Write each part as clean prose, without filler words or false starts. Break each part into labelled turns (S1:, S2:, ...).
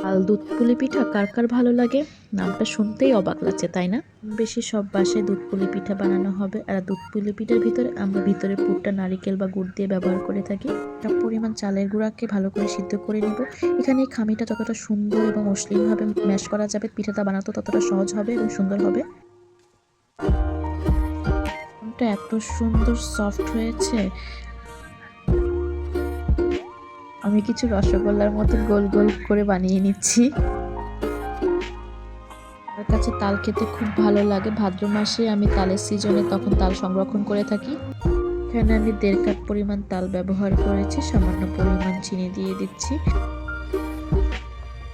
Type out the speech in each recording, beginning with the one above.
S1: তাল দুধ পুলি পিঠা কার কার ভালো লাগে? নামটা শুনতেই অবাক লাগছে, তাই না? বেশি সব বাসায় দুধ পুলি পিঠা বানানো হবে, আর দুধ পুলি পিঠার ভিতরে আমরা ভিতরে পুরটা নারিকেল বা গুড় দিয়ে ব্যবহার করে থাকি। একটা পরিমাণ চালের গুঁড়াকে ভালো করে সিদ্ধ করে নিব। এখানে এই খামিটা যতটা সুন্দর এবং মসৃণভাবে ম্যাশ করা যাবে, পিঠাটা বানাতে ততটা সহজ হবে এবং সুন্দর হবে। এত সুন্দর সফট হয়েছে, আমি কিছু রসগোল্লার মতো গোল গোল করে বানিয়ে নিচ্ছি। আমার কাছে তাল খেতে খুব ভালো লাগে। ভাদ্র মাসে আমি তালের সিজনে তখন তাল সংরক্ষণ করে থাকি। এখানে আমি 1.5 কাপ পরিমাণ তাল ব্যবহার করেছি। সামান্য পরিমাণ চিনি দিয়ে দিচ্ছি।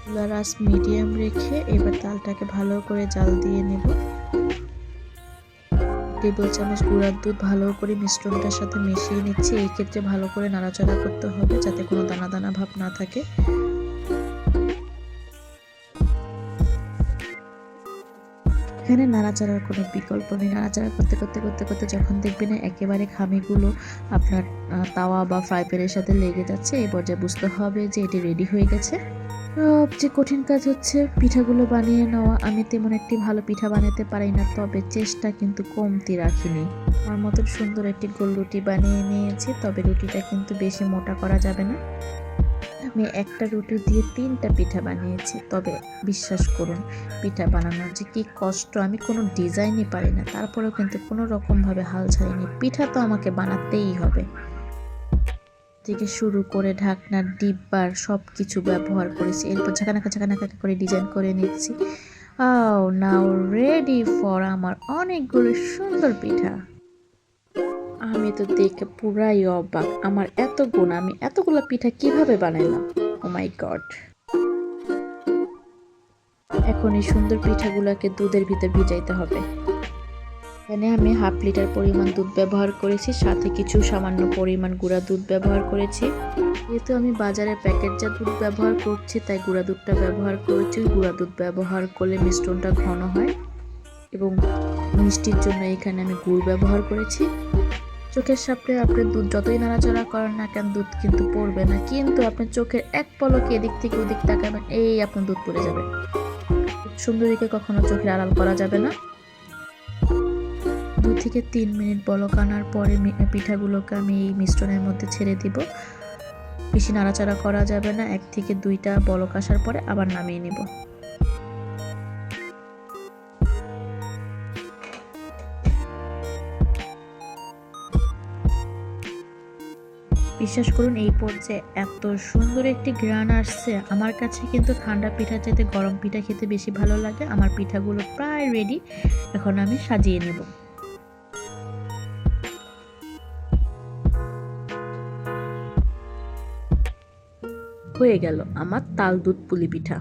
S1: চুলার আঁচ মিডিয়াম রেখে এবার তালটাকে ভালো করে জাল দিয়ে নেব। টেবিল চামচ গুঁড়ার দুধ ভালো করে মিশ্রণটার সাথে মিশিয়ে নিচ্ছি। এই ক্ষেত্রে ভালো করে নাড়াচাড়া করতে হবে যাতে কোনো দানা দানা ভাব না থাকে। এখানে নাড়াচাড়ার কোনো বিকল্প নেই। নাড়াচাড়া করতে করতে করতে করতে যখন দেখবেন না একেবারে খামিগুলো আপনার তাওয়া বা ফ্রাই প্যানের সাথে লেগে যাচ্ছে, এই পর্যায়ে বুঝতে হবে যে এটি রেডি হয়ে গেছে। সবচেয়ে কঠিন কাজ হচ্ছে পিঠাগুলো বানিয়ে নেওয়া। আমি তেমন একটি ভালো পিঠা বানাতে পারি না, তবে চেষ্টা কিন্তু কমতি রাখিনি। আমার মতন সুন্দর একটি গোল রুটি বানিয়ে নিয়েছি, তবে রুটিটা কিন্তু বেশি মোটা করা যাবে না। আমি একটা রুটি দিয়ে 3টা পিঠা বানিয়েছি, তবে বিশ্বাস করুন পিঠা বানানোর যে কি কষ্ট, আমি কোনো ডিজাইনই পারি না, তারপরেও কিন্তু কোনো রকমভাবে হাল ছাড়িনি। পিঠা তো আমাকে বানাতেই হবে। থেকে শুরু করে ঢাকনার ডিব্বার সব কিছু ব্যবহার করেছি। এরপর ঝাঁকানাকা ঝাঁকানাকা করে ডিজাইন করে নিচ্ছি। নাও রেডি ফর আমার অনেকগুলো সুন্দর পিঠা। আমি তো দেখে পুরাই অবাক, আমার এত গুণ, আমি এতগুলো পিঠা কিভাবে বানাইলাম? ও মাই গড। এখন এই সুন্দর পিঠাগুলোকে দুধের ভিতর ভিজাইতে হবে। এখানে আমি 1/2 লিটার পরিমাণ দুধ ব্যবহার করেছি, সাথে কিছু সামান্য পরিমাণ গুঁড়া দুধ ব্যবহার করেছি। যেহেতু আমি বাজারে প্যাকেটজাত দুধ ব্যবহার করছি, তাই গুঁড়া দুধটা ব্যবহার করেছি। গুঁড়া দুধ ব্যবহার করলে মিশ্রণটা ঘন হয় এবং মিষ্টির জন্য এখানে আমি গুড় ব্যবহার করেছি। চোখের সামনে আপনি দুধ যতই নাড়াচাড়া করেন না কেন, দুধ কিন্তু পড়বে না, কিন্তু আপনি চোখের এক পলকে এদিক থেকে ওদিক তাকাবেন, এই আপনার দুধ পড়ে যাবে। সুন্দরীকে কখনো চোখের আড়াল করা যাবে না। 2 থেকে 3 মিনিট বলক আনার পরে পিঠাগুলোকে আমি এই মিশ্রণের মধ্যে ছেড়ে দিব। বেশি নাড়াচাড়া করা যাবে না। 1 থেকে 2টা বলক আসার পরে আবার নামিয়ে নিব। বিশ্বাস করুন এই পর্যায়ে এত সুন্দর একটি ঘ্রাণ আসছে। আমার কাছে কিন্তু ঠান্ডা পিঠা চাইতে গরম পিঠা খেতে বেশি ভালো লাগে। আমার পিঠাগুলো প্রায় রেডি, এখন আমি সাজিয়ে নেব। হয়ে গেল আমার তাল দুধ পুলি পিঠা।